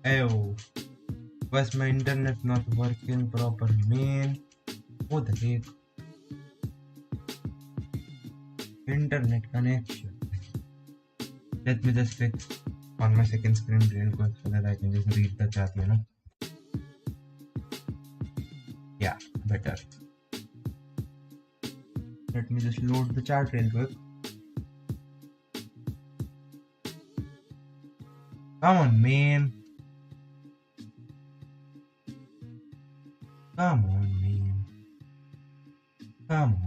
Oh, was my internet not working properly, man? What the heck? Internet connection. Let me just fix on my second screen real quick so that I can just read the chat, Yeah, better. Let me just load the chat real quick. Come on, man. Come on, man. Come on.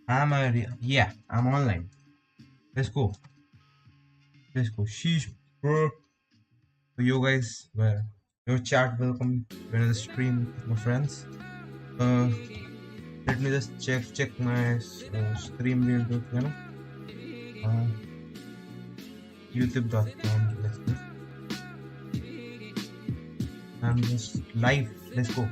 I'm online. Let's go. Sheesh, bro. So you guys were your chat welcome to the stream, my friends. Let me just check my stream real quick, youtube.com. Let's go. I'm just live. Let's go.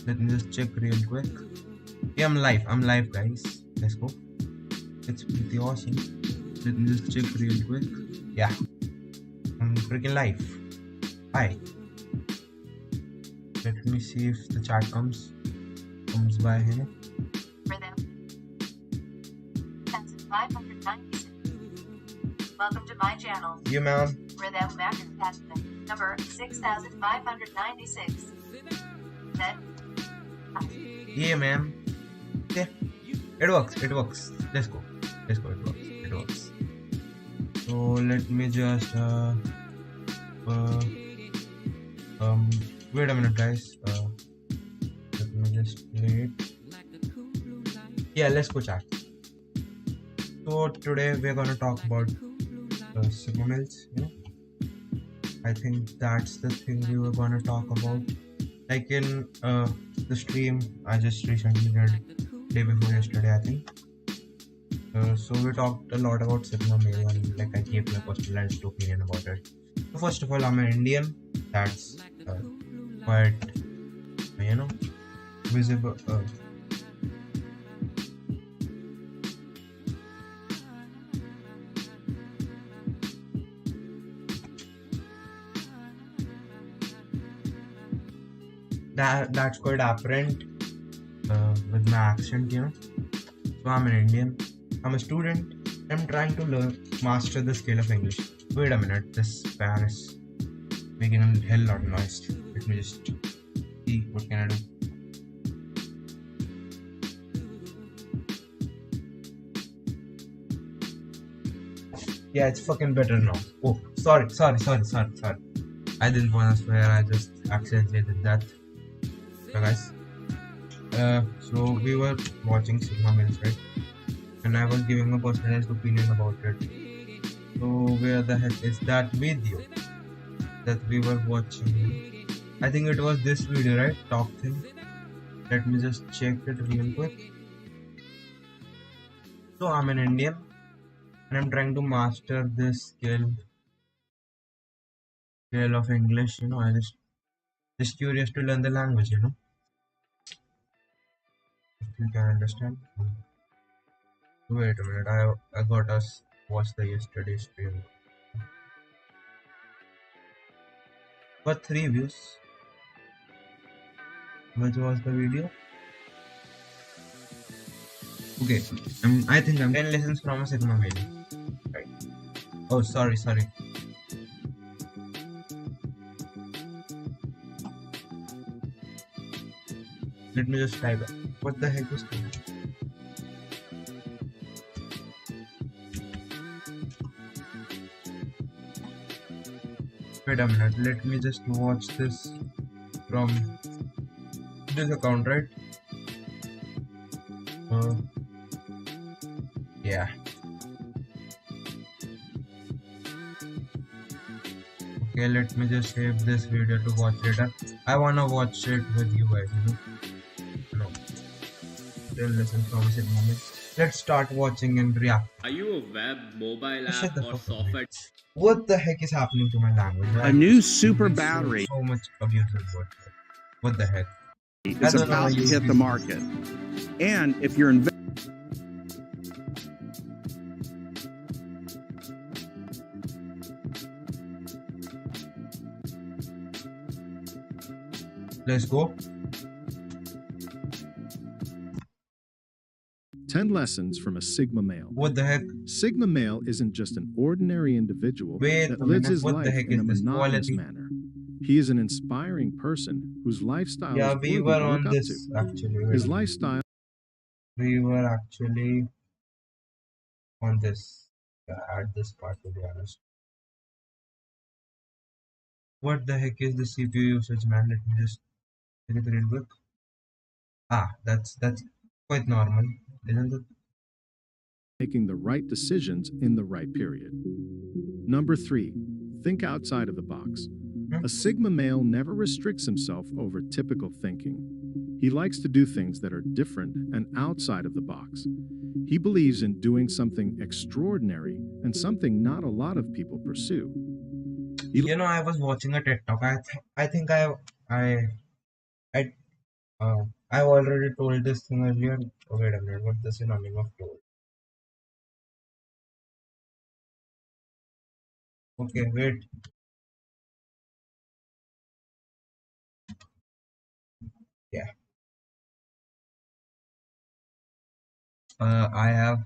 Let me just check real quick. Yeah, I'm live, guys. Let's go. It's pretty awesome. Let me just check real quick. Yeah, I'm freaking live. Hi. Let me see if the chat comes by here. Rhythm. That's 596. Welcome to my channel. Yeah, ma'am. Rhythm Mackin number 6596. Then. Yeah, ma'am. Yeah. It works. Let's go. It works. So let me just wait a minute, guys. Let me just play it. Yeah, let's go chat. So today we're gonna talk about SIMA mills. I think that's the thing we were gonna talk about. Like in the stream I just recently did day before yesterday, I think. So we talked a lot about SIMA mill and like I gave my personalized opinion about it. So first of all, I'm an Indian. That's quite visible. That's quite apparent with my accent, So I'm an Indian. I'm a student. I'm trying to master the scale of English. Wait a minute, this fan is making a hell lot of noise. Let me just see what can I do. Yeah, it's fucking better now. Oh, sorry. I didn't want to swear. I just accidentally did that. So guys, so we were watching SIMA mills, right? And I was giving a personalized opinion about it. So where the heck is that video that we were watching? I think it was this video, right? Top thing. Let me just check it real quick. So I'm an Indian and I'm trying to master this scale of English. I just curious to learn the language. If you can understand. Wait a minute, I got us watch the yesterday's stream. Got 3 views. Which was the video? Okay, I think I'm 10 lessons from a SIMA mill. Right. Oh, sorry. Let me just type it. What the heck is that? Wait a minute, let me just watch this from this account, right? Yeah. Okay, let me just save this video to watch later. I wanna watch it with you guys, No. 10 lessons from SIMA mill. Let's start watching and react. Are you a web, mobile app, or software? What the heck is happening to my language? A new super battery. So much abusive word. What the heck? It's about to hit the market. And if you're investing, Let's go. 10 lessons from a Sigma male. What the heck? Sigma male isn't just an ordinary individual Wait that a lives minute. his What the life heck in is a this monotonous quality? manner. He is an inspiring person whose lifestyle Yeah, is we worthy were to look on up to. this actually. Wait His a minute. lifestyle We were actually on this. Yeah, at this part, to be honest. What the heck is the CPU usage, man? Let me just take it real quick. Ah, that's quite normal, isn't it? making the right decisions in the right period. Number 3, think outside of the box. Hmm? A Sigma male never restricts himself over typical thinking. He likes to do things that are different and outside of the box. He believes in doing something extraordinary and something not a lot of people pursue. I was watching a TED talk. I think I I I've already told this thing earlier. Oh, wait a minute. What's the synonym of told? Okay, wait. Yeah. I have.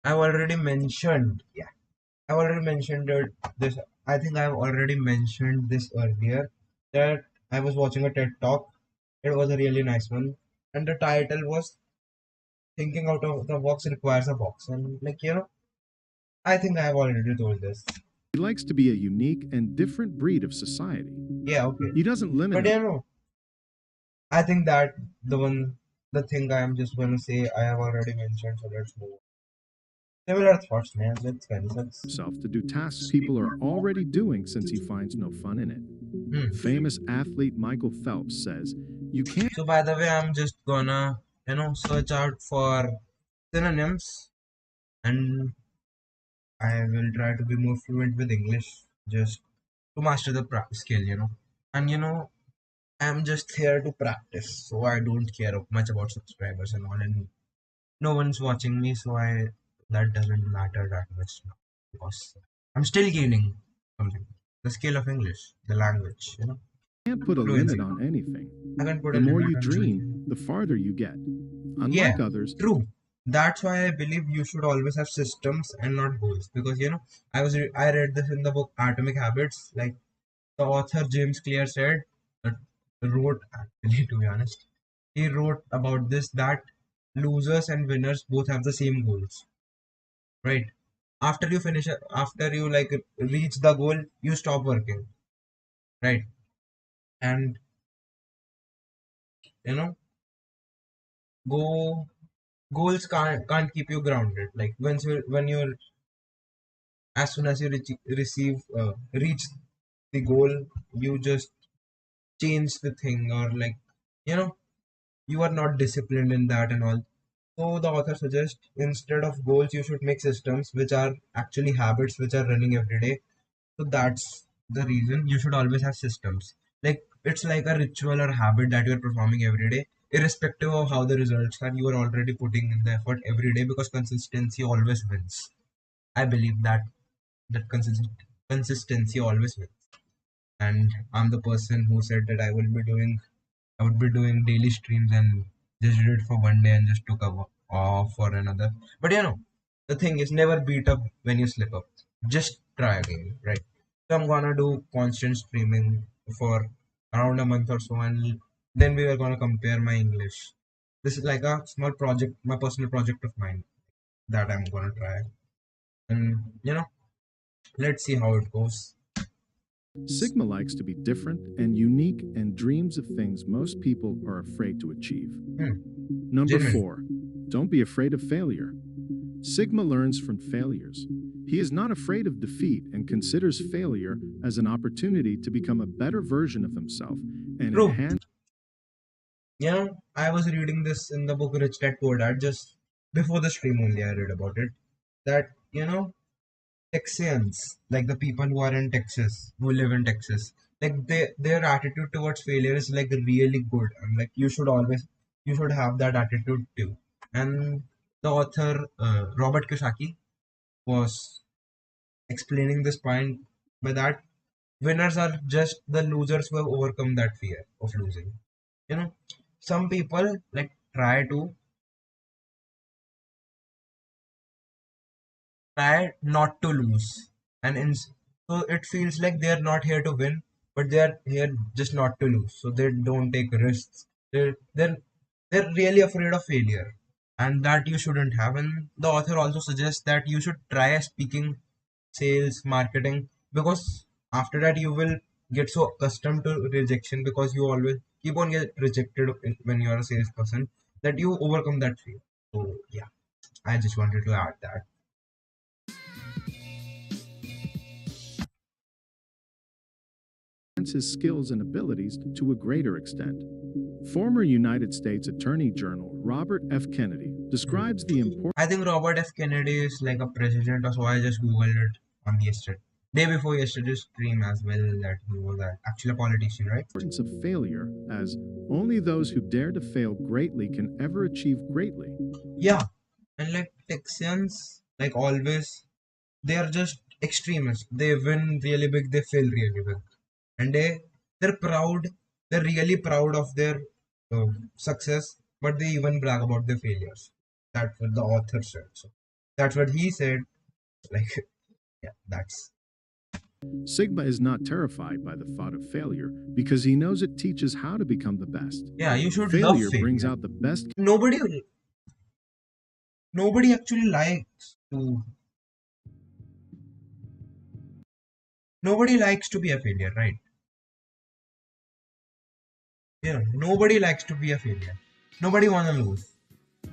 I've already mentioned. Yeah. I've already mentioned this. I think I've already mentioned this earlier that I was watching a TED talk. It was a really nice one, and the title was "Thinking Out of the Box Requires a Box." And I think I've already told this. He likes to be a unique and different breed of society. Yeah, okay. He doesn't limit But himself. I think that the thing I am just gonna say, I have already mentioned. So let's move on. Similar thoughts, man. Let's cancel. To do tasks people are already doing since he finds no fun in it. Hmm. Famous athlete Michael Phelps says, "You can't So by the way, I'm just gonna search out for synonyms, and I will try to be more fluent with English just to master the skill. And I'm just here to practice, so I don't care much about subscribers and all, and no one's watching me, so I that doesn't matter that much now because I'm still gaining something. The skill of English, the language, put a limit fluency. on anything. I can put a The more limit you on anything. dream, the farther you get. Yeah, Unlike others, true. That's why I believe you should always have systems and not goals. Because I read this in the book Atomic Habits. Like the author James Clear said, that wrote actually to be honest, he wrote about this that losers and winners both have the same goals, right? After you finish, after you like reach the goal, you stop working, right? And you know, go goals can't keep you grounded. Like when you as soon as you reach the goal, you just change the thing, or like you know you are not disciplined in that and all. So the author suggests instead of goals you should make systems which are actually habits which are running every day. So that's the reason you should always have systems. Like it's like a ritual or habit that you're performing every day, irrespective of how the results are. You are already putting in the effort every day because consistency always wins. I believe that consistency always wins. And I'm the person who said that I would be doing daily streams and just did it for one day and just took off for another. But the thing is never beat up when you slip up. Just try again, right? So I'm gonna do constant streaming for around a month or so, and then we are gonna compare my English. This is like a small project, my personal project of mine that I'm gonna try. And let's see how it goes. Sigma likes to be different and unique and dreams of things most people are afraid to achieve. Hmm. Number Genuine. 4, don't be afraid of failure. Sigma learns from failures. He is not afraid of defeat and considers failure as an opportunity to become a better version of himself and True. enhance. I was reading this in the book Rich Dad Poor Dad just before the stream only. I read about it that Texans, like the people who are in Texas, who live in Texas, like their attitude towards failure is like really good, and like you should have that attitude too. And the author Robert Kiyosaki was explaining this point by that winners are just the losers who have overcome that fear of losing. You know, some people like try not to lose, and so it feels like they are not here to win, but they are here just not to lose, so they don't take risks. They're really afraid of failure, and that you shouldn't have. And the author also suggests that you should try speaking, sales, marketing, because after that you will get so accustomed to rejection, because you always keep on get rejected when you are a salesperson, that you overcome that fear. So yeah, I just wanted to add that. His skills and abilities to a greater extent. Former United States Attorney General Robert F. Kennedy describes the I think Robert F. Kennedy is like a president, or so I just googled it on yesterday, day before yesterday's stream as well, that he was actually a politician, right? importance of failure, as only those who dare to fail greatly can ever achieve greatly. Yeah, and like Texans, like always, they are just extremists. They win really big, they fail really big, and they're proud. They're really proud of their success, but they even brag about their failures. That's what the author said. So that's what he said. Like, yeah, that's Sigma is not terrified by the thought of failure because he knows it teaches how to become the best. yeah. You should love Failure brings failure. out the best. Nobody actually likes to. Nobody likes to be a failure, right? Yeah, nobody likes to be a failure. Nobody wanna lose.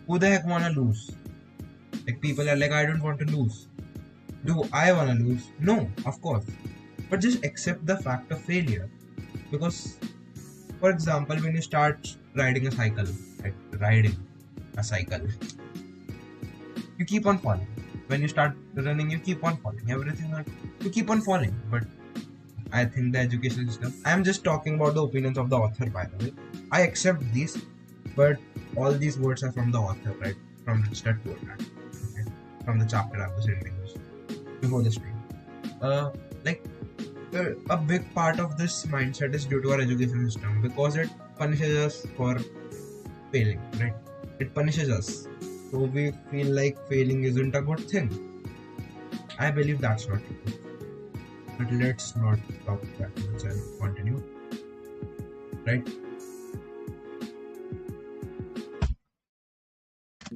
Who the heck wanna lose? Like people are like, I don't want to lose. Do I wanna lose? No, of course. But just accept the fact of failure. Because, for example, when you start riding a cycle, like riding a cycle, you keep on falling. When you start running, you keep on falling. Everything, you keep on falling. But I think the education system. I am just talking about the opinions of the author, by the way. I accept these, but all these words are from the author, right? From the start word, right? Okay? From the chapter I was reading before the stream. Like a big part of this mindset is due to our education system, because it punishes us for failing, right? It punishes us, so we feel like failing isn't a good thing. I believe that's not true. But let's not talk that much and continue, right?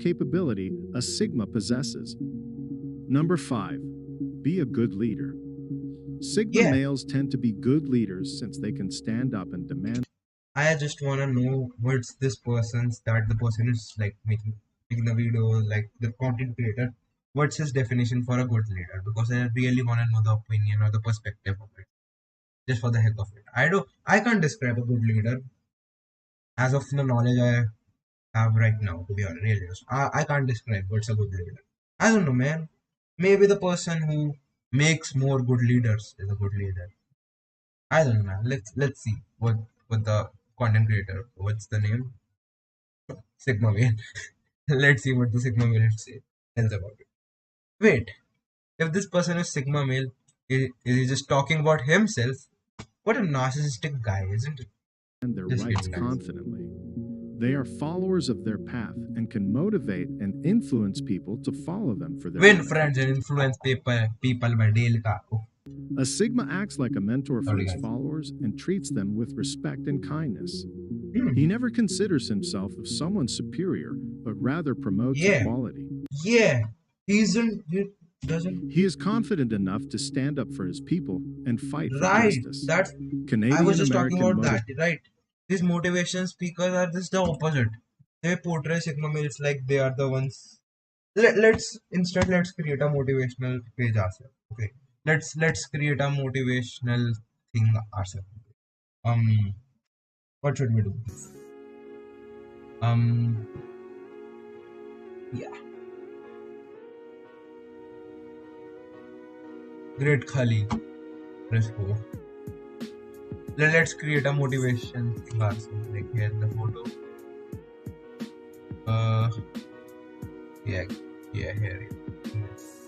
Capability a Sigma possesses. Number 5. Be a good leader. Sigma Yeah, males tend to be good leaders since they can stand up and demand. I just wanna know what's this person's, that the person is like making the video, like the content creator. What's his definition for a good leader? Because I really wanna know the opinion or the perspective of it, just for the heck of it. I can't describe a good leader as of the knowledge I have right now, to be really honest. I can't describe what's a good leader. I don't know, man. Maybe the person who makes more good leaders is a good leader. I don't know, man. Let's see what the content creator. What's the name? Sigma Whale. Let's see what the Sigma Whale tells about it. Wait, if this person is Sigma male, is he just talking about himself? What a narcissistic guy, isn't it? Their Just rights kidding, guys. confidently. They are followers of their path and can motivate and influence people to follow them for their Win benefit. friends and influence people by Dale ka. Oh, A Sigma acts like a mentor for sorry, his guys. followers and treats them with respect and kindness. Hmm. He never considers himself as someone superior, but rather promotes Yeah, equality. yeah. He doesn't. He is confident enough to stand up for his people and fight for Right. justice. That's. I was Canadian just talking American about that. Right. These motivation speakers are just the opposite. They portray Sigma males like they are the ones. Let's create a motivational page ourselves. Okay. Let's create a motivational thing ourselves. Um, what should we do? Um, yeah. Great Khali. Let's go. Let's create a motivation bar. So, like here in the photo. Uh, yeah, here.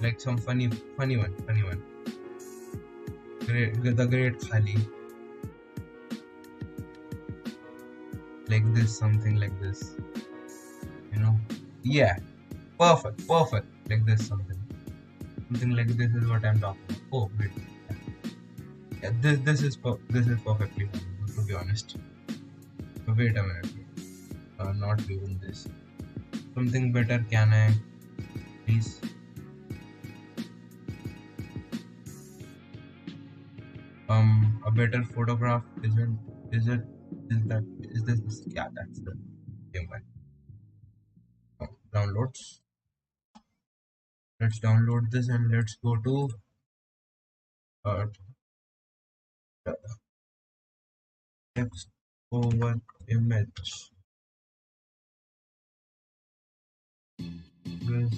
Like some funny one. The Great Khali. Like this, something like this. You know? Yeah, perfect. Like this, something like this is what I'm talking about. Oh, wait. Yeah, this is perfectly fine, to be honest. Wait a minute. Not doing this. Something better, can I please? A better photograph is this? Yeah, that's the same one. Downloads. Let's download this and let's go to uh, text over image. This,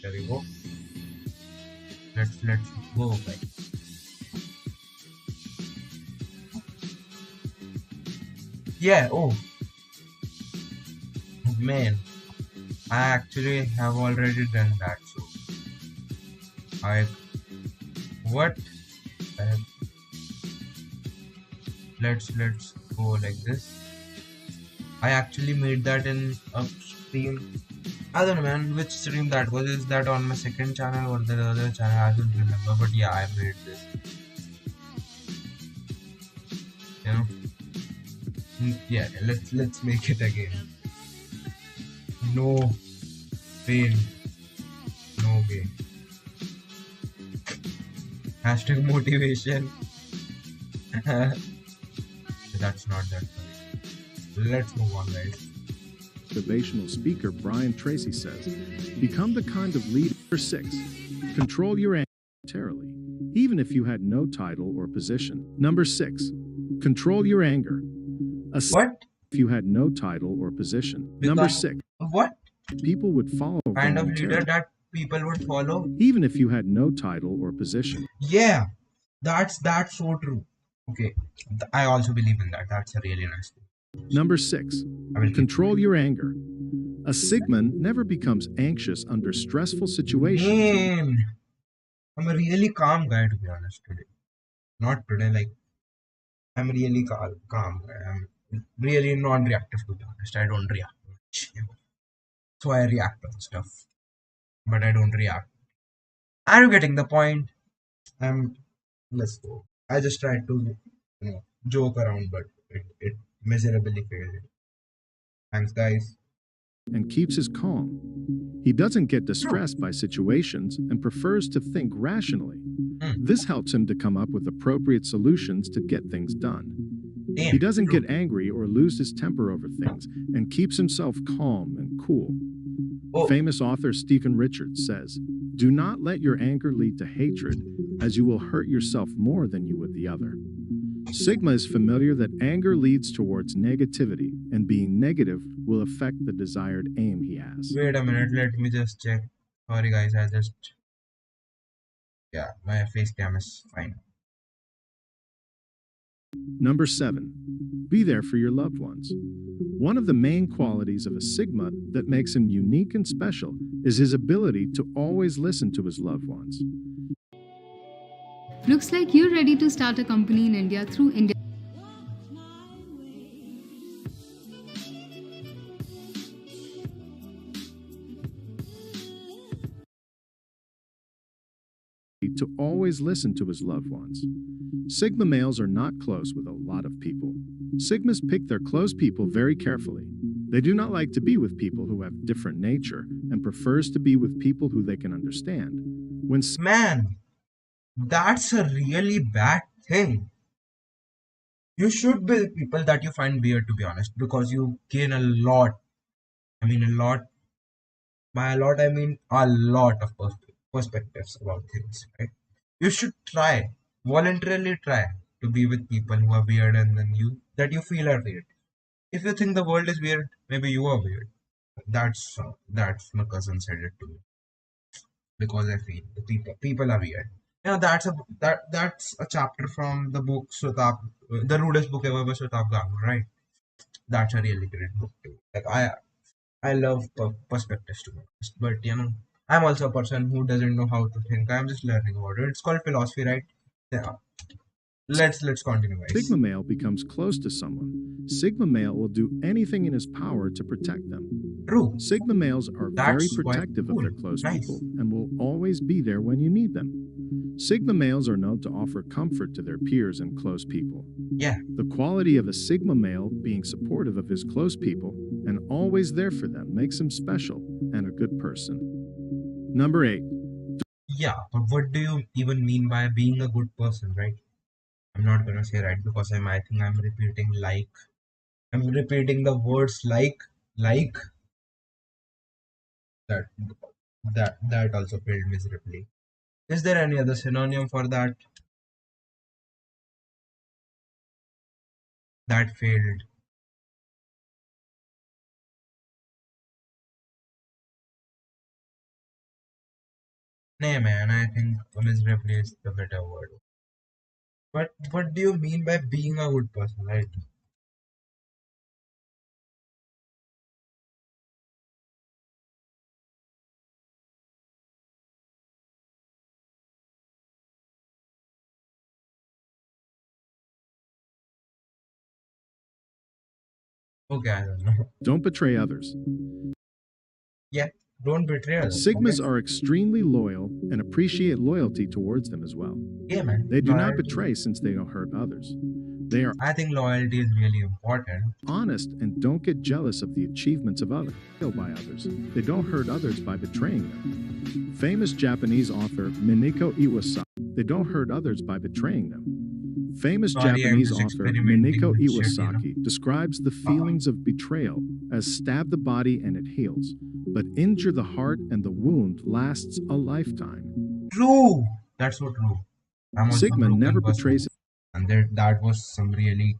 there we go. Let's go, guys. Yeah. Oh man, I actually have already done that. So I what? Uh, let's go like this. I actually made that in a stream. I don't know, man, which stream that was. Is that on my second channel or the other channel? I don't remember, but yeah, I made this. You know? Yeah, let's make it again. No pain, no gain. Hashtag motivation. That's not that funny. Let's move on, guys. Motivational speaker Brian Tracy says, become the kind of leader. Number 6. Control your anger voluntarily, even if you had no title or position. Number 6. Control your anger. What? If you had no title or position. Number 6. What People would follow kind of voluntarily, leader that people would follow? even if you had no title or position. Yeah, that's so true. Okay, I also believe in that. That's a really nice thing. Number 6. I will Control your anger. A Sigman never becomes anxious under stressful situations. Man, I'm a really calm guy, to be honest, today. Not today, like, I'm really calm guy. I'm really non-reactive, to be honest. I don't react much. So I react on stuff, but I don't react. Are you getting the point? Let's go. I just tried to, joke around, but it miserably failed. Thanks, guys. And keeps his calm. He doesn't get distressed by situations and prefers to think rationally. This helps him to come up with appropriate solutions to get things done. Damn, He doesn't true. get angry or lose his temper over things and keeps himself calm and cool. Oh. Famous author Stephen Richards says, do not let your anger lead to hatred, as you will hurt yourself more than you would the other. Sigma is familiar that anger leads towards negativity, and being negative will affect the desired aim he has. Wait a minute, let me just check. Sorry, guys, yeah, my face cam is fine. Number 7. Be there for your loved ones. One of the main qualities of a Sigma that makes him unique and special is his ability to always listen to his loved ones. Looks like you're ready to start a company in India through India. To always listen to his loved ones. Sigma males are not close with a lot of people. Sigmas pick their close people very carefully. They do not like to be with people who have different nature and prefers to be with people who they can understand. When Man, that's a really bad thing. You should be with people that you find weird, to be honest, because you gain a lot. I mean, a lot. By a lot, I mean a lot of perspectives about things, right? You should voluntarily try to be with people who are weirder than you, that you feel are weird. If you think the world is weird, maybe you are weird. That's my cousin said it to me because I feel the people are weird. That's a chapter from the book Swetab, the rudest book ever by Swetab Ganga, right? That's a really great book too. Like I love perspectives to be honest, but I'm also a person who doesn't know how to think. I'm just learning about it. It's called philosophy, right? Yeah. Let's continue, guys. Sigma male becomes close to someone, Sigma male will do anything in his power to protect them. True. Sigma males are very That's why protective of cool. their close people Nice. and will always be there when you need them. Sigma males are known to offer comfort to their peers and close people. Yeah. The quality of a Sigma male being supportive of his close people and always there for them makes him special and a good person. Number 8. Yeah, but what do you even mean by being a good person, right? I'm not gonna say right because I think I'm repeating like. I'm repeating the words like that that also failed miserably. Is there any other synonym for that that failed? Nay man, I think miserably is the better word. But what do you mean by being a good person, right? Okay, I don't know. Don't betray others. Yeah, don't betray others. Okay. Sigmas are extremely loyal and appreciate loyalty towards them as well. Yeah, man. They do not Loyalty. betray since they don't hurt others. They are I think loyalty is really important. honest and don't get jealous of the achievements of others by others. They don't hurt others by betraying them. Famous Japanese author Mineko Iwasaki. They don't hurt others by betraying them. Famous Sorry, I'm Japanese just author experimenting Mineko with shit, Iwasaki describes the feelings of betrayal as stab the body and it heals, but injure the heart and the wound lasts a lifetime. True. That's so true. I'm also a Sigma never broken person. betrays. And that was some really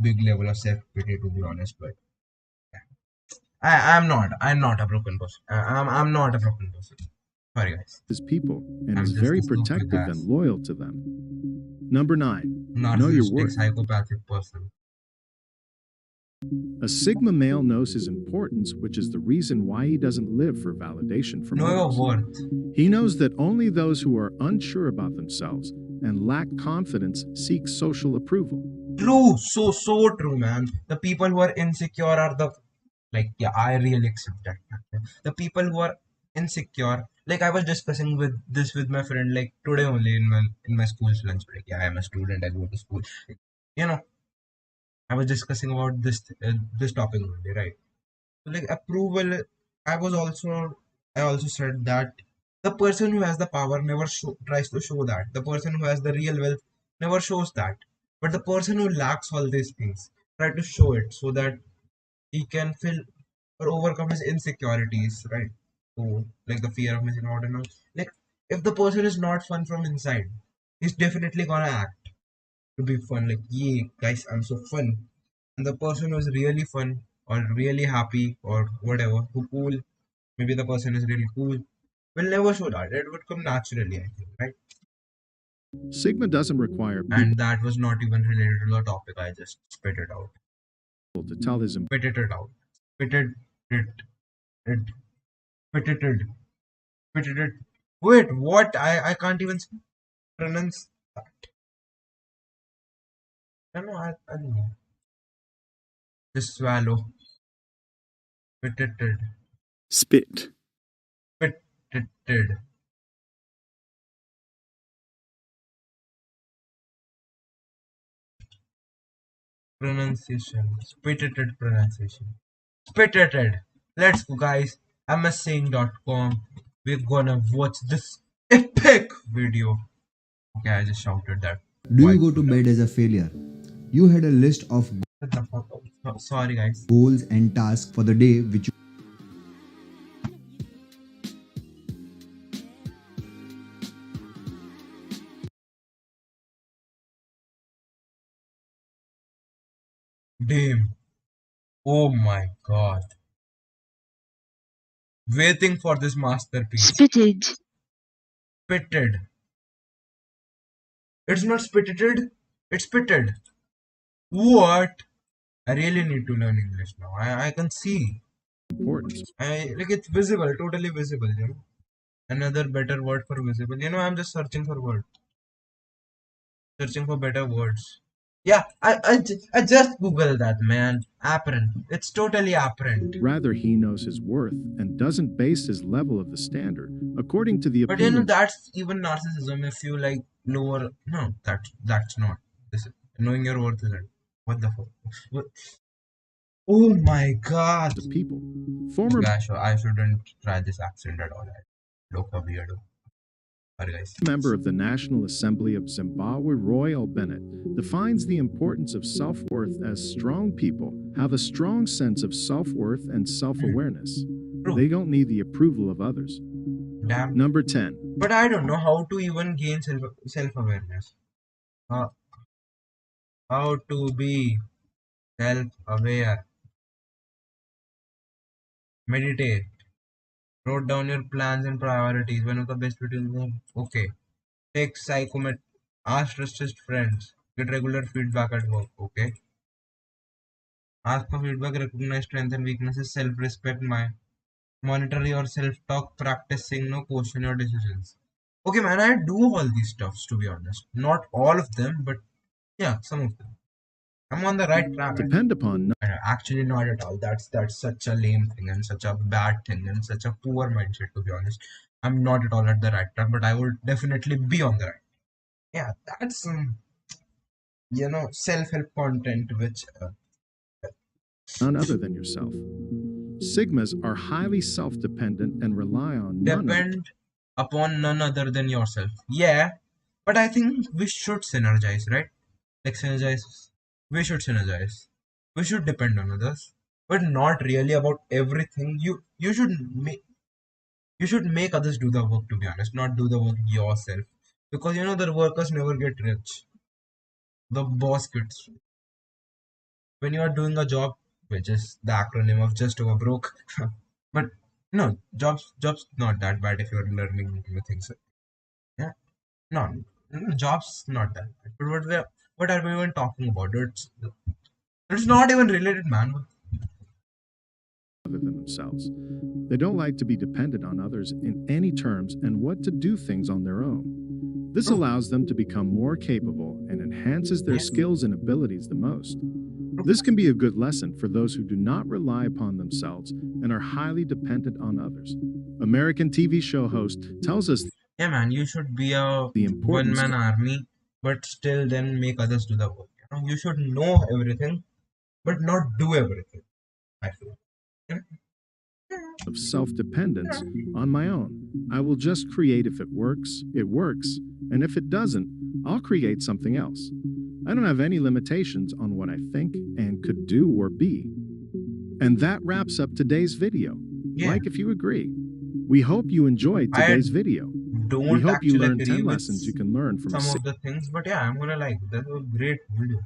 big level of self-pity to be honest, but I'm not a broken person. I'm not a broken person. Sorry guys. His people and I'm is just very a stupid protective and ass loyal to them. Number 9. Know your narcissistic worth. psychopathic person. A Sigma male knows his importance, which is the reason why he doesn't live for validation from Know your others. worth. He knows that only those who are unsure about themselves and lack confidence seek social approval. True, so true, man. The people who are insecure are the like yeah, I really accept that factor. The people who are insecure, like I was discussing with my friend like today only in my school's lunch break. Yeah, I'm a student. I go to school. You know, I was discussing about this topic only, right? So like approval. I was also I also said that the person who has the power never tries to show that. The person who has the real wealth never shows that. But the person who lacks all these things try to show it so that he can fill or overcome his insecurities, right? So like the fear of missing out and all. Like if the person is not fun from inside, he's definitely gonna act to be fun. Like, yeah, guys, I'm so fun. And the person who is really fun or really happy or whatever, who cool, maybe the person is really cool, will never show that. It would come naturally, I think, right? Sigma doesn't require people And that was not even related to the topic. I just spit it out. to tell his Spit it out. Spitted it. It. Spitted it. Spitted it. Wait, what? I can't even pronounce that. I don't know. I don't know. Just swallow. Spitted it. Spit. Spitted it. Pronunciation. Spitted it pronunciation. Spitted it. Let's go, guys. MSSing.com. We're gonna watch this epic video. Okay, I just shouted that. Do Why? you go to bed as a failure? You had a list of Shut the fuck up. Sorry, guys. goals and tasks for the day which you Damn. Oh my god. waiting for this masterpiece. Spitted. Spitted. It's not spitted, it's spitted. What? I really need to learn English now. I can see. Importance. Like it's visible, totally visible, you know. Another better word for visible. You know, I'm just searching for words. Searching for better words. Yeah, I just googled that, man. Apparent. It's totally apparent. Rather, he knows his worth and doesn't base his level of the standard according to the But you know, opinion. that's even narcissism. If you like lower, no, that's not. This knowing your worth isn't. What the fuck? What? Oh my god. The people. Former Gosh, I shouldn't try this accent at all. I look a weirdo. Sorry, guys. member of the National Assembly of Zimbabwe, Roy L. Bennett, defines the importance of self-worth as strong people have a strong sense of self-worth and self-awareness. True. They don't need the approval of others. Damn. Number 10. But I don't know how to even gain self-awareness. How to be self-aware. Meditate. Wrote down your plans and priorities. One of the best way to do. Okay. Take psychomet. Ask trusted friends. Get regular feedback at work. Okay. Ask for feedback. Recognize strengths and weaknesses. Self-respect. Monitor your self-talk. Practicing. No question your decisions. Okay, man. I do all these stuffs, to be honest. Not all of them, but yeah, some of them. I'm on the right track. Depend upon Actually, not at all. That's such a lame thing and such a bad thing and such a poor mindset, to be honest. I'm not at all at the right track, but I would definitely be on the right. Yeah, that's some, self-help content which none other than yourself. Sigmas are highly self-dependent and rely on none other. depend upon none other than yourself. Yeah, but I think we should synergize, right? Like synergize. We should synergize. We should depend on others, but not really about everything. You should make others do the work, to be honest, not do the work yourself. Because the workers never get rich. The boss gets rich. When you are doing a job, which is the acronym of just over broke. But no, jobs not that bad if you're learning new things. Yeah, no, jobs not that bad. But what are we even talking about? It's not even related, man. Other than themselves. They don't like to be dependent on others in any terms and want to do things on their own. This allows them to become more capable and enhances their skills and abilities the most. This can be a good lesson for those who do not rely upon themselves and are highly dependent on others. American TV show host tells us Yeah, man, you should be a the importance one-man army, but still then make others do the work. You should know everything, but not do everything. I feel. of self-dependence on my own. I will just create if it works, and if it doesn't, I'll create something else. I don't have any limitations on what I think and could do or be. And that wraps up today's video. Yeah. Like if you agree. We hope you enjoyed today's video. Don't We hope you actually learned agree 10 with lessons you can learn from some of the things, but yeah, I'm gonna like that was a great video.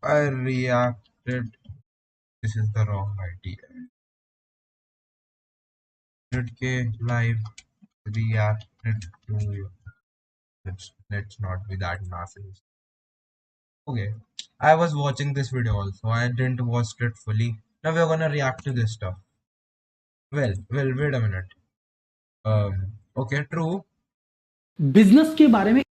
I reacted. This is the wrong idea. 100K live reacted to you. Let's not be that narcissist. Okay, I was watching this video also. I didn't watch it fully. Now we're gonna react to this stuff. Well, wait a minute. Okay, true. Business के बारे में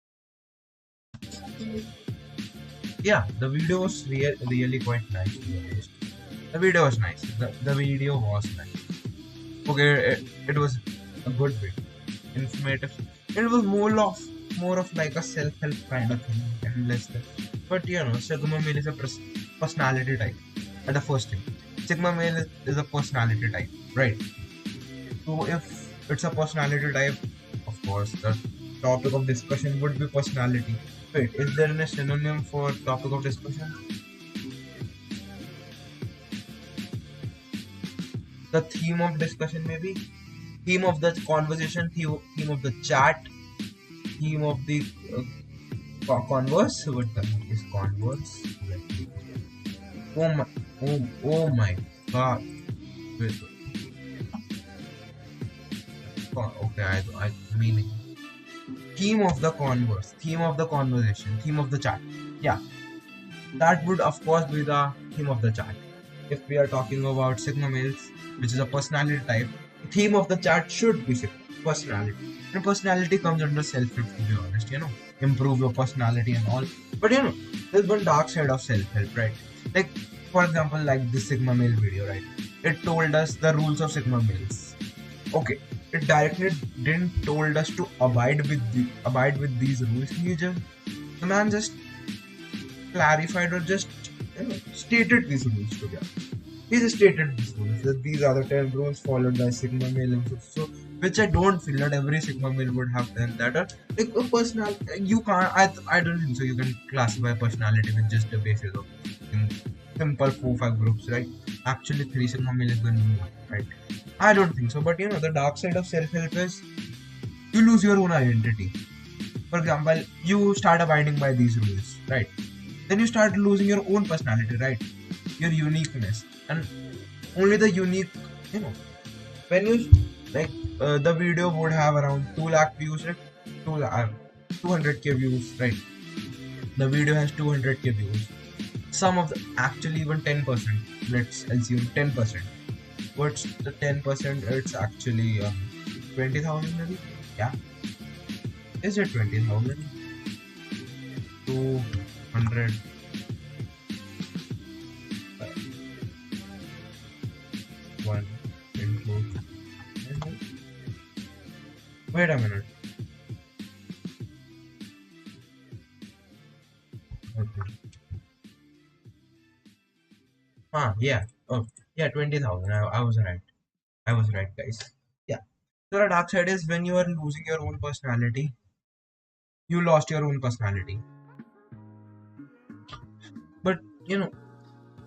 Yeah, the video was really quite nice, to be honest. The video was nice. The video was nice. Okay, it was a good video. Informative. It was more of like a self-help kind of thing and less than. But Sigma male is a personality type. At the first thing. Sigma male is a personality type, right? So if it's a personality type, of course, the topic of discussion would be personality. Wait, is there any synonym for topic of discussion? The theme of discussion, maybe? Theme of the conversation, theme of the chat, theme of the converse. What the heck is converse? Oh my god. Wait. Okay, I meaning theme of the converse, theme of the conversation, theme of the chat. Yeah, that would of course be the theme of the chat. If we are talking about Sigma males, which is a personality type, the theme of the chat should be personality. And personality comes under self-help, to be honest, improve your personality and all. But there's one dark side of self-help, right? Like, for example, like this Sigma male video, right? It told us the rules of Sigma males. Okay, it directly didn't told us to abide with these rules. The man just clarified or just stated these rules together. He just stated these rules that these are the 10 rules followed by Sigma male and so, which I don't feel that every Sigma male would have done that. Or like a personal, you can't. I don't think so. You can classify personality with just the basis of simple 4-5 groups, right? Actually, 3 Sigma male is the new one, right? I don't think so. But the dark side of self-help is you lose your own identity. For example, you start abiding by these rules, right? Then you start losing your own personality, right? Your uniqueness. And only the unique, when you, like, the video would have around 2 lakh views, right? 200k views, right? The video has 200k views. Some of the, actually even 10%, let's assume 10%. What's the 10%? It's actually 20,000 maybe? Yeah. Is it 20,000? 200. One into. Wait a minute. Okay. Yeah. Oh, yeah, 20,000. I was right. I was right, guys. Yeah. So the dark side is when you are losing your own personality, you lost your own personality. But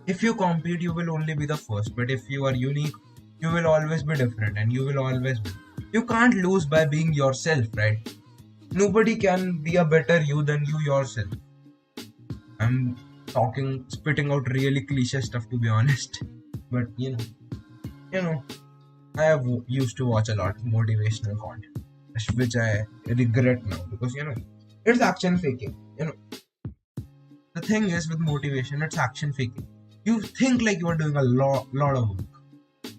if you compete, you will only be the first. But if you are unique, you will always be different and you will always win. You can't lose by being yourself, right? Nobody can be a better you than you yourself. I'm spitting out really cliche stuff, to be honest. But I have used to watch a lot of motivational content, which I regret now because it's action faking. The thing is with motivation, it's action faking. You think like you are doing a lot of work,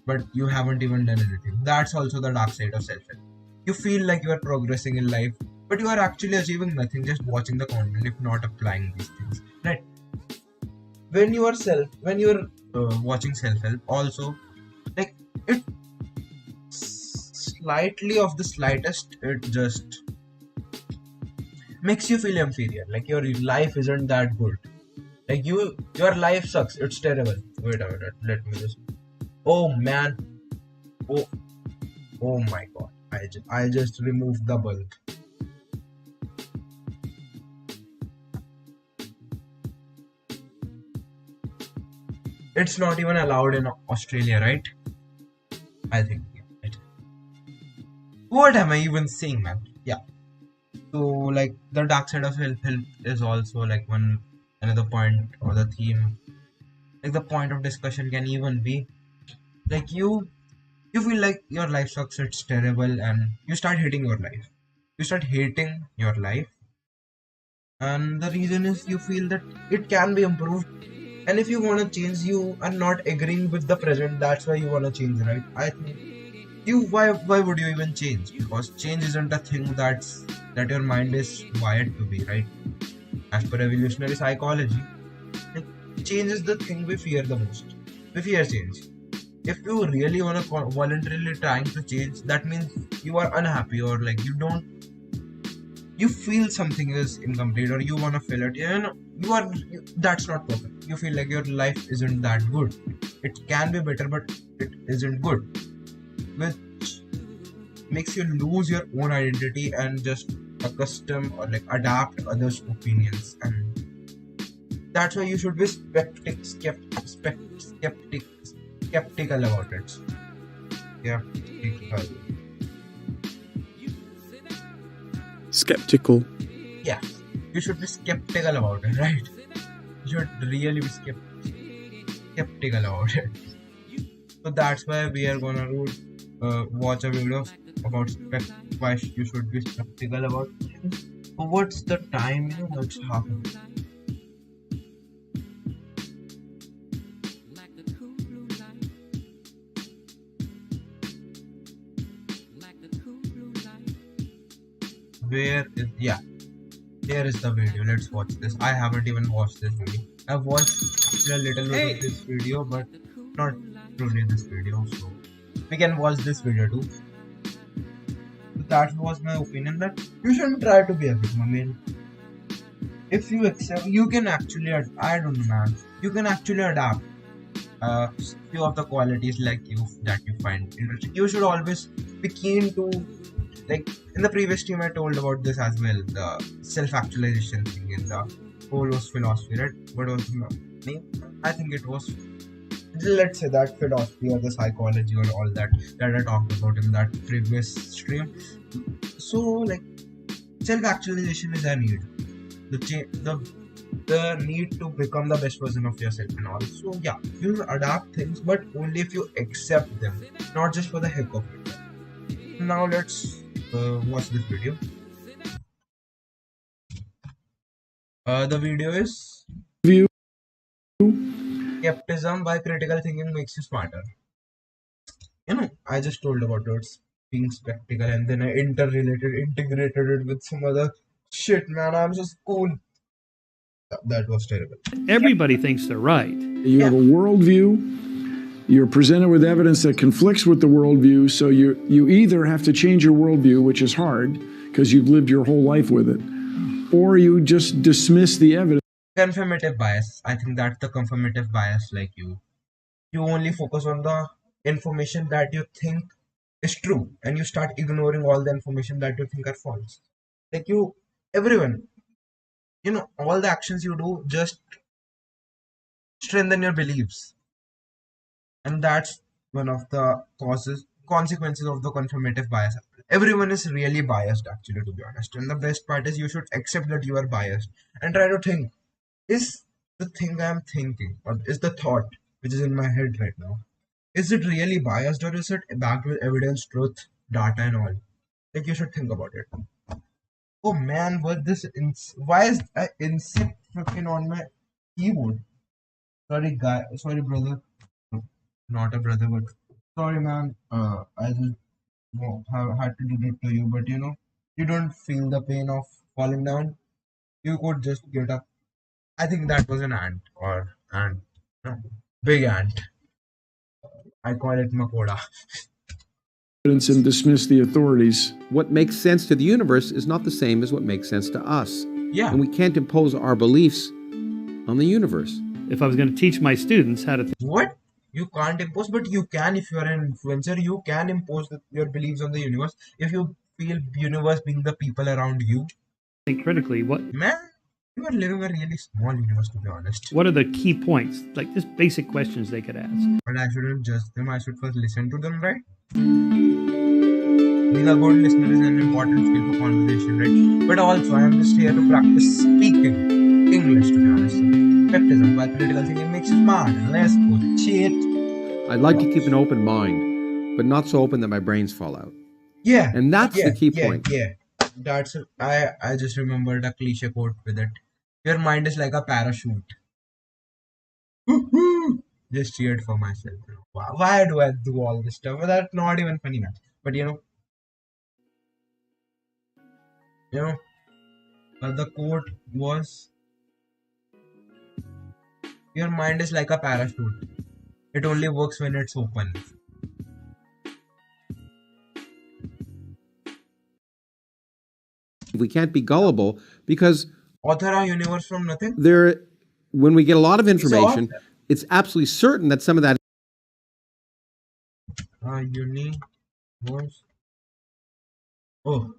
but you haven't even done anything. That's also the dark side of self-help. You feel like you are progressing in life, but you are actually achieving nothing just watching the content, if not applying these things. Right? When you are watching self-help, also like it slightly of the slightest, it just makes you feel inferior. Like your life isn't that good. Like your life sucks. It's terrible. Wait a minute. Let me just. Oh man. Oh my god. I just removed the bulb. It's not even allowed in Australia, right? I think. Yeah, what am I even saying, man? Yeah. So like the dark side of self-help is also like another point or the theme. Like the point of discussion can even be like you feel like your life sucks, it's terrible, and you start hating your life. You start hating your life, and the reason is you feel that it can be improved. And if you want to change, you are not agreeing with the present. That's why you want to change, right? I think why would you even change? Because change isn't a thing that your mind is wired to be, right? As per evolutionary psychology, like, change is the thing we fear the most. We fear change. If you really want to voluntarily trying to change, that means you are unhappy or like you feel something is incomplete or you want to fill it. That's not perfect. You feel like your life isn't that good. It can be better, but it isn't good, which makes you lose your own identity and just accustom or like adapt others' opinions. And that's why you should be skeptical about it. Yeah, Skeptical. Yeah, you should be skeptical about it, right? You should really be skeptical about it. So that's why we are gonna watch a video of about why you should be skeptical about things. So what's the time? Let's have it. Where is here is the video. Let's watch this. I haven't even watched this video. I've watched a little bit of this video, but not truly this video. So we can watch this video too. That was my opinion, that you shouldn't try to be everything. I mean, if you accept, you can actually, I don't know, man, you can actually adapt few of the qualities like you that you find interesting. You should always be keen to, like in the previous stream I told about this as well, the self-actualization thing in the Polo's philosophy, right? What was the name? I think it was, let's say, that philosophy or the psychology or all that I talked about in that previous stream. So like self-actualization is a need, the need to become the best version of yourself and all. So yeah, you adapt things, but only if you accept them, not just for the heck of it. Now let's watch this video. The video is View. Skepticism by critical thinking makes you smarter. I just told about it, being skeptical, and then I integrated it with some other shit, man. I'm just cool. That was terrible. Everybody thinks they're right. You have a worldview. You're presented with evidence that conflicts with the worldview, so you either have to change your worldview, which is hard because you've lived your whole life with it, or you just dismiss the evidence. Confirmative bias. I think that's the confirmative bias. Like you only focus on the information that you think is true, and you start ignoring all the information that you think are false. Like everyone, all the actions you do just strengthen your beliefs, and that's one of the consequences of the confirmative bias. Everyone is really biased, actually, to be honest, and the best part is you should accept that you are biased and try to think, is the thing I'm thinking, or is the thought which is in my head right now, is it really biased, or is it backed with evidence, truth, data and all? Like, you should think about it. Oh man, why is I insect freaking on my keyboard? Sorry sorry brother, not a brother, but sorry man. I just have had to do it to you, but you don't feel the pain of falling down. You could just get up. I think that was an ant, or ant, no, big ant. I call it Makoda. And dismiss the authorities. What makes sense to the universe is not the same as what makes sense to us. Yeah. And we can't impose our beliefs on the universe. If I was going to teach my students how to think What? You can't impose, but you can. If you are an influencer, you can impose your beliefs on the universe. If you feel universe being the people around you, critically, man, you are living a really small universe, to be honest. what are the key points? Like just basic questions they could ask. But I shouldn't judge them. I should first listen to them, right? Being a good listener is an important skill for conversation, right? But also, I am just here to practice speaking English, to be honest. Skepticism by critical thinking makes you smart. Let's go shit. I'd like to keep an open mind, but not so open that my brains fall out. Yeah. And that's the key point. Yeah. I just remembered a cliche quote with it. Your mind is like a parachute. Just cheered for myself. Why do I do all this stuff? Well, that's not even funny, man. But the quote was, your mind is like a parachute. It only works when it's open. We can't be gullible because Author a universe from nothing? when we get a lot of information, it's absolutely certain that some of that Universe. Oh.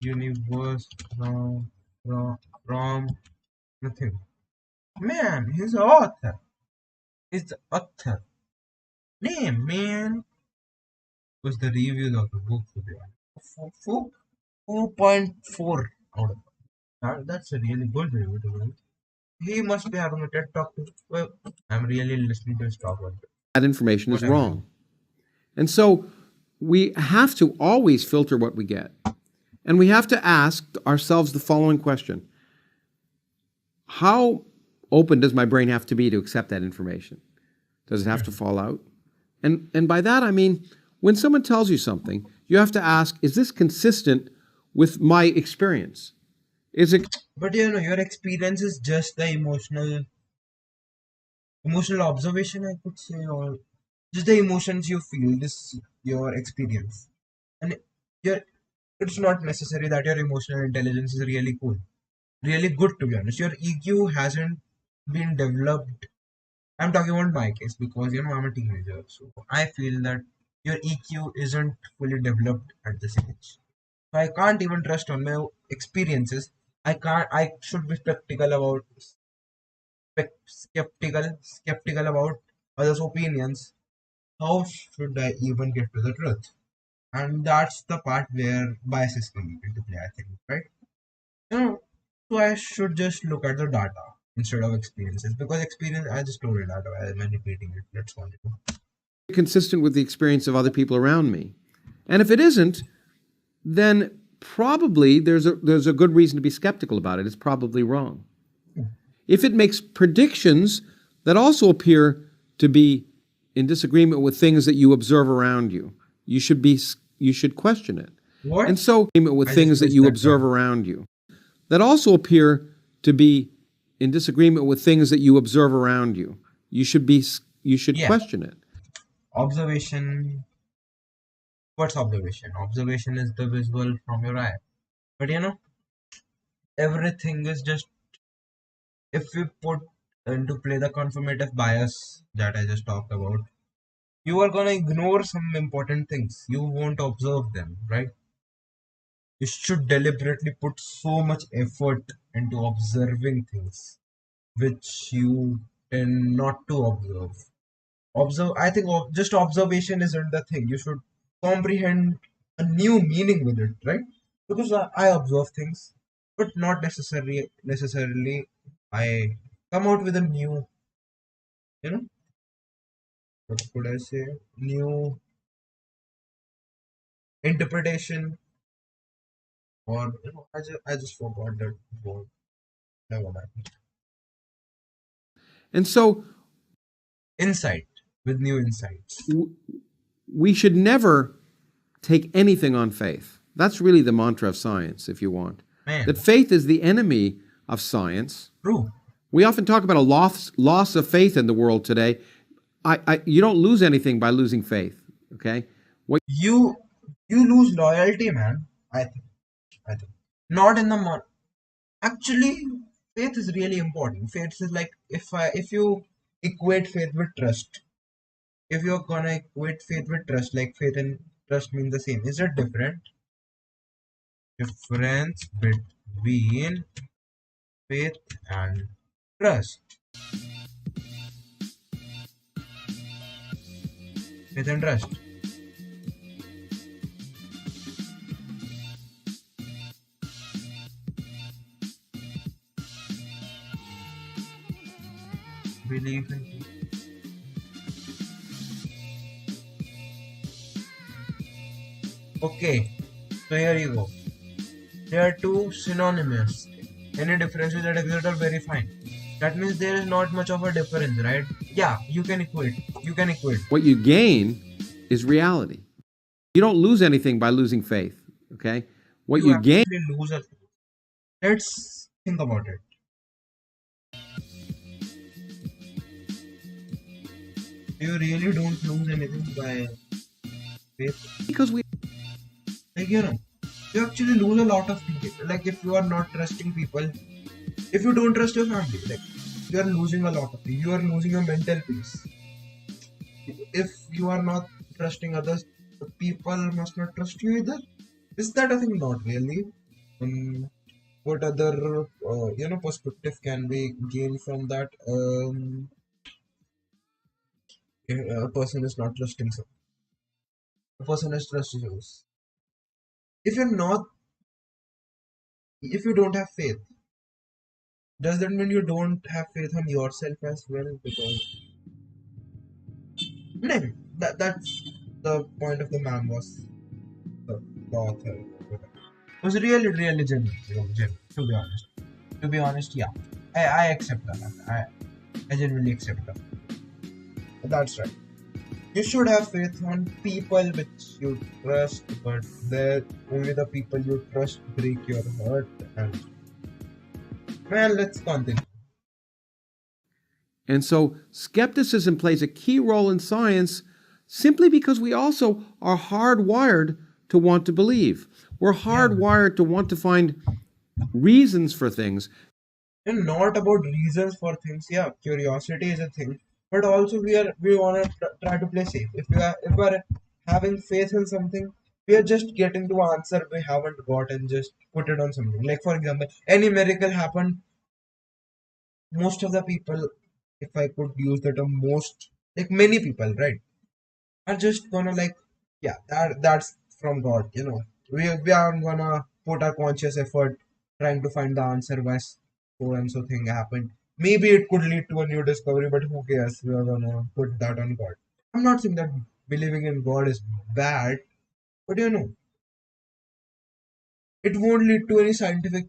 Universe from nothing. Man, he's the author. He's the author. Name, man. Was the reviews of the book, to be honest. 4.4 out of 5. That's a really good review, to be honest. He must be having a TED talk too. Well, I'm really listening to his talk one day. that information is Whatever. wrong. And so we have to always filter what we get. And we have to ask ourselves the following question. How open does my brain have to be to accept that information? Does it have to fall out? And by that I mean, when someone tells you something, you have to ask, is this consistent with my experience? Is it? But you know, your experience is just the emotional observation, I could say, or just the emotions you feel. This your experience, and your it's not necessary that your emotional intelligence is really cool, really good. To be honest, your EQ hasn't been developed. I'm talking about my case because you know I'm a teenager, so I feel that your EQ isn't fully developed at this age. So I can't even trust on my experiences. I can't. I should be skeptical about others' opinions. How should I even get to the truth? And that's the part where biases come into play, I think, right? You know, so I should just look at the data instead of experiences because experience, I just told you that I'm repeating it. Let's continue. Consistent with the experience of other people around me? And if it isn't, then probably there's a good reason to be skeptical about it. It's probably wrong. If it makes predictions that also appear to be in disagreement with things that you observe around you, you should question it. What? And so with I things just that missed you that observe part. around you that also appear to be in disagreement with things that you observe around you, you should Yeah. question it. Observation. What's observation? Observation is the visual from your eye. But you know, everything is just if we put into play the confirmative bias that I just talked about, you are gonna ignore some important things. You won't observe them, right? You should deliberately put so much effort into observing things which you tend not to observe. I think just observation isn't the thing. You should comprehend a new meaning with it, right? Because I observe things, but not necessarily I come out with a new, you know, what could I say, new interpretation, or you know, I just forgot that word. Never mind. And so Insight with new insights. we should never take anything on faith. That's really the mantra of science, if you want. Man, That faith is the enemy of science. true. We often talk about a loss of faith in the world today. You don't lose anything by losing faith, okay? You you lose loyalty, man. I think. I think. Not in the actually, faith is really important. Faith is like if you equate faith with trust. If you're gonna equate faith with trust, like faith and trust mean the same. Is it different? Difference between faith and trust. Faith and trust. Belief in okay, so here you go. They are two synonymous. Any differences that exist are very fine. That means there is not much of a difference, right? Yeah, you can equate. You can equate. What you gain is reality. You don't lose anything by losing faith, okay? What you gain. Actually lose a. Let's think about it. You really don't lose anything by faith. Because we. Like, you know, you actually lose a lot of things. Like, if you are not trusting people, if you don't trust your family, like, you are losing a lot of things. You are losing your mental peace. If you are not trusting others, the people must not trust you either. Is that a thing? Not really. What other, perspective can we gain from that? If a person is not trusting someone. A person has trust issues. If you're not, if you don't have faith, does that mean you don't have faith on yourself as well? Because No, that's the point of the man was the author. It was really genuine, to be honest. To be honest, yeah. I accept that. I genuinely accept that. That's right. You should have faith on people which you trust, but they're only the people you trust break your heart. And well, let's continue. And so skepticism plays a key role in science simply because we also are hardwired to want to believe. We're hardwired to want to find reasons for things. And not about reasons for things. Yeah, curiosity is a thing, but also we wanna try to play safe. If we are having faith in something, we are just getting to answer we haven't got and just put it on something. Like for example, any miracle happened, most of the people, if I could use the term most, like many people, right, are just gonna like, yeah, that's from God, you know. We aren't gonna put our conscious effort trying to find the answer why so and so thing happened. Maybe it could lead to a new discovery, but who cares? We are gonna put that on God. I'm not saying that believing in God is bad, but you know, it won't lead to any scientific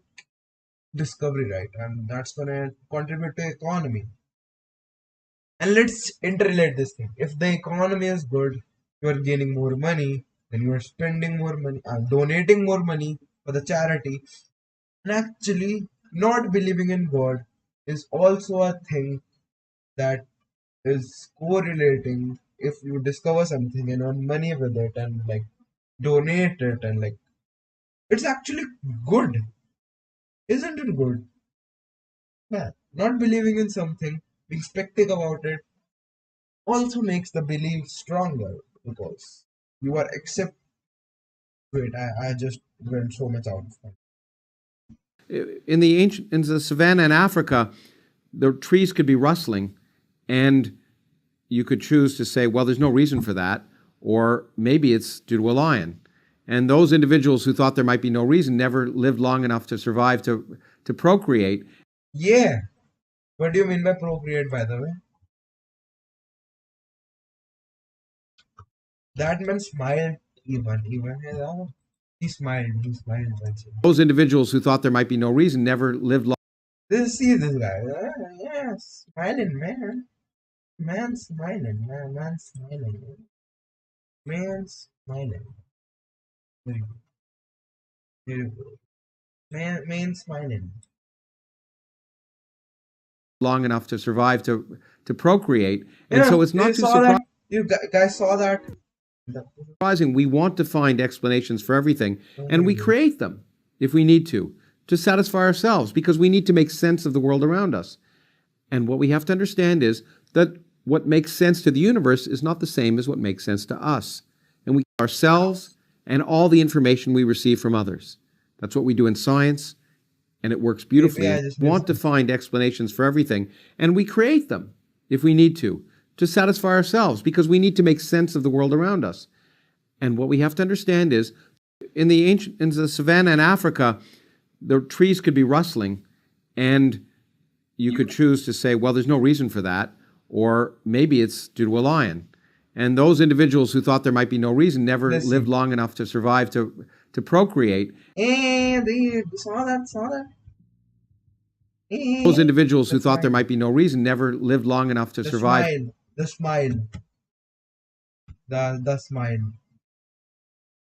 discovery, right? And that's gonna contribute to economy. And let's interrelate this thing. If the economy is good, you are gaining more money, then you are spending more money, donating more money for the charity. And actually, not believing in God is also a thing that is correlating. If you discover something and earn money with it and like donate it and like it's actually good, isn't it good? Yeah. Not believing in something, being skeptic about it also makes the belief stronger because you are accept. Wait, I just went so much out. In the savannah in Africa, the trees could be rustling, and you could choose to say, well, there's no reason for that, or maybe it's due to a lion. And those individuals who thought there might be no reason never lived long enough to survive to procreate. Yeah. What do you mean by procreate, by the way? That man smiled even. He smiled. Those individuals who thought there might be no reason never lived long. See this guy. Yeah, smiling man. Man smiling. Man smiling. Man smiling. Very good. Very good. Man smiling. Long enough to survive to procreate. And Yeah, so it's not too surprising. You guys saw that? Surprising. We want to find explanations for everything, and we create them if we need to satisfy ourselves because we need to make sense of the world around us. And what we have to understand is that what makes sense to the universe is not the same as what makes sense to us. And we ourselves and all the information we receive from others. That's what we do in science, and it works beautifully. We want to find explanations for everything, and we create them if we need to satisfy ourselves because we need to make sense of the world around us. And what we have to understand is in the savannah in Africa, the trees could be rustling, and you could choose to say, well, there's no reason for that, or maybe it's due to a lion. And those individuals who thought there might be no reason never lived long enough to survive to procreate. And they saw that. Those individuals who thought there might be no reason never lived long enough to survive. The smile. The smile.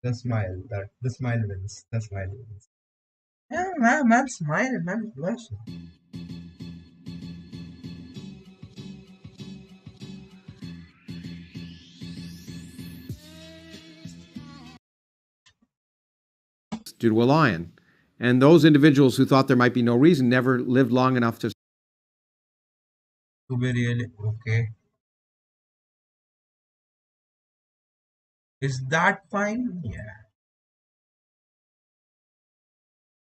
The smile. The smile wins. The smile wins. Yeah, man smiling, man blushing. Due to a lion. And those individuals who thought there might be no reason never lived long enough to be really okay. Is that fine? Yeah.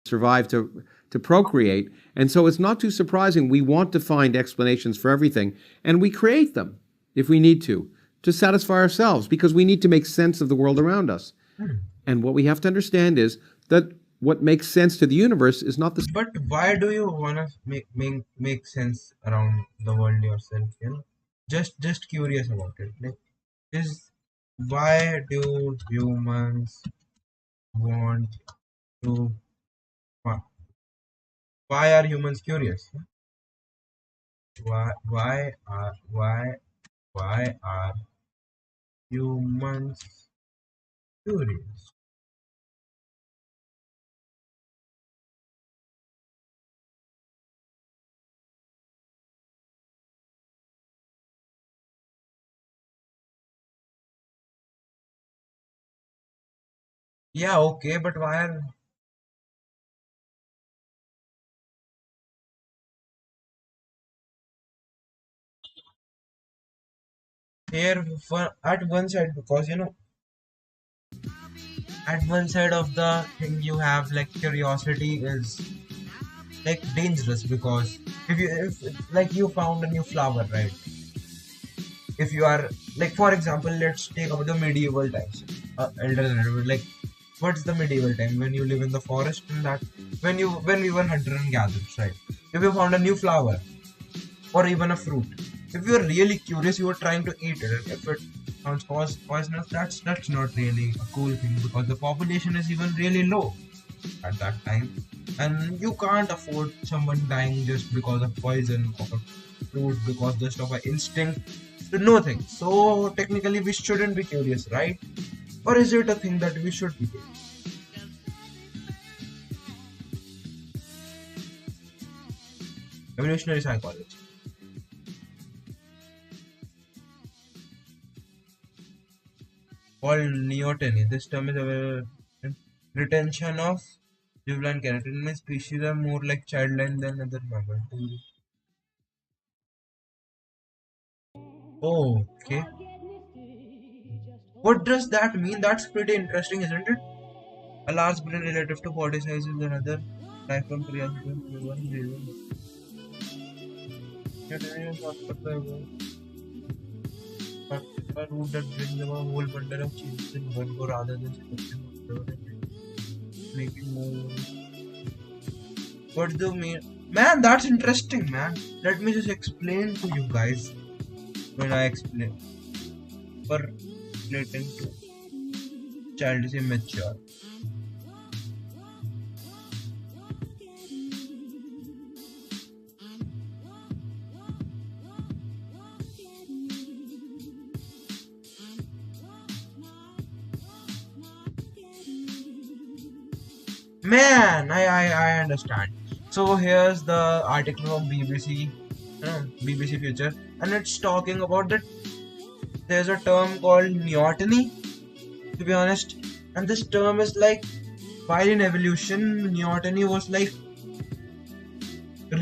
Survive to procreate. And so it's not too surprising we want to find explanations for everything, and we create them if we need to satisfy ourselves because we need to make sense of the world around us. And what we have to understand is that what makes sense to the universe is not the. But why do you wanna make sense around the world yourself? You know, just curious about it. Like, is why do humans want to why are humans curious? Why are humans curious? Yeah, okay, but why are here for at one side, because at one side of the thing you have like curiosity is like dangerous, because if like you found a new flower, right? If you are like, for example, let's take about the medieval times, like what's the medieval time when you live in the forest, and that when we were hunter and gatherers, right? If you found a new flower or even a fruit, if you're really curious, you are trying to eat it, and if it sounds poisonous, that's not really a cool thing, because the population is even really low at that time, and you can't afford someone dying just because of poison or fruit, because just of an instinct to know things. So technically we shouldn't be curious, right? Or is it a thing that we should be curious? Evolutionary psychology. Called neoteny. This term is retention of juvenile keratin. My species are more like childlike than other mammals. Oh, okay. What does that mean? That's pretty interesting, isn't it? A large brain relative to body size is another lifelong curiosity. A root that brings them a whole bundle of changes in one go rather than making more. What do you mean? Man, that's interesting, man. Let me just explain to you guys when I explain. For relating to child is immature. Man, I understand. So here's the article from BBC, BBC Future, and it's talking about that there's a term called neoteny, to be honest, and this term is like, while in evolution, neoteny was like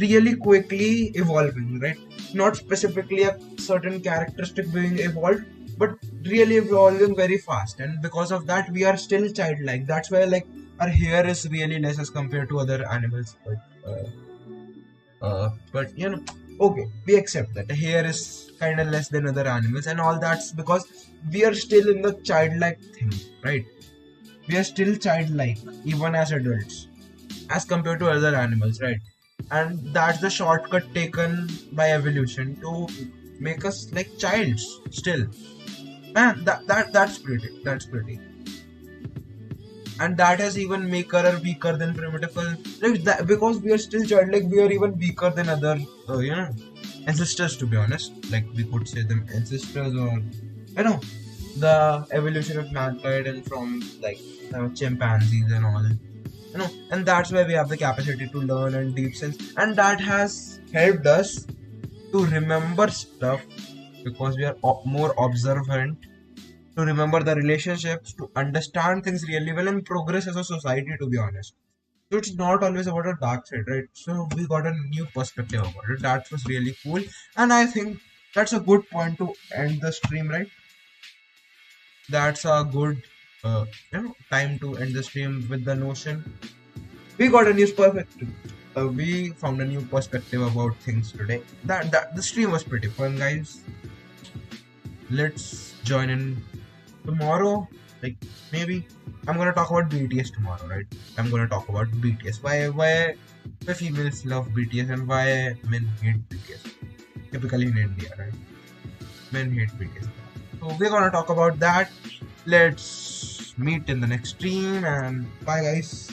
really quickly evolving, right? Not specifically a certain characteristic being evolved, but really evolving very fast, and because of that, we are still childlike. That's why like our hair is really less as compared to other animals, but okay, we accept that the hair is kind of less than other animals, and all that's because we are still in the childlike thing, right? We are still childlike even as adults, as compared to other animals, right? And that's the shortcut taken by evolution to make us like childs still. Man, that's pretty, and that has even make her weaker than primitive, like that, because we are still childlike, we are even weaker than other ancestors, to be honest. Like we could say them ancestors, or the evolution of mankind, and from like chimpanzees and all, and that's why we have the capacity to learn and deep sense, and that has helped us to remember stuff, because we are more observant, to remember the relationships, to understand things really well, and progress as a society, to be honest. So it's not always about a dark side, right? So we got a new perspective about it. That was really cool. And I think that's a good point to end the stream, right? That's a good time to end the stream with the notion. We got a new perspective. We found a new perspective about things today. That the stream was pretty fun, guys. Let's join in tomorrow. Like maybe I'm gonna talk about BTS tomorrow, right? I'm gonna talk about BTS. Why females love BTS and why men hate BTS. Typically in India, right? Men hate BTS. So we're gonna talk about that. Let's meet in the next stream, and bye guys.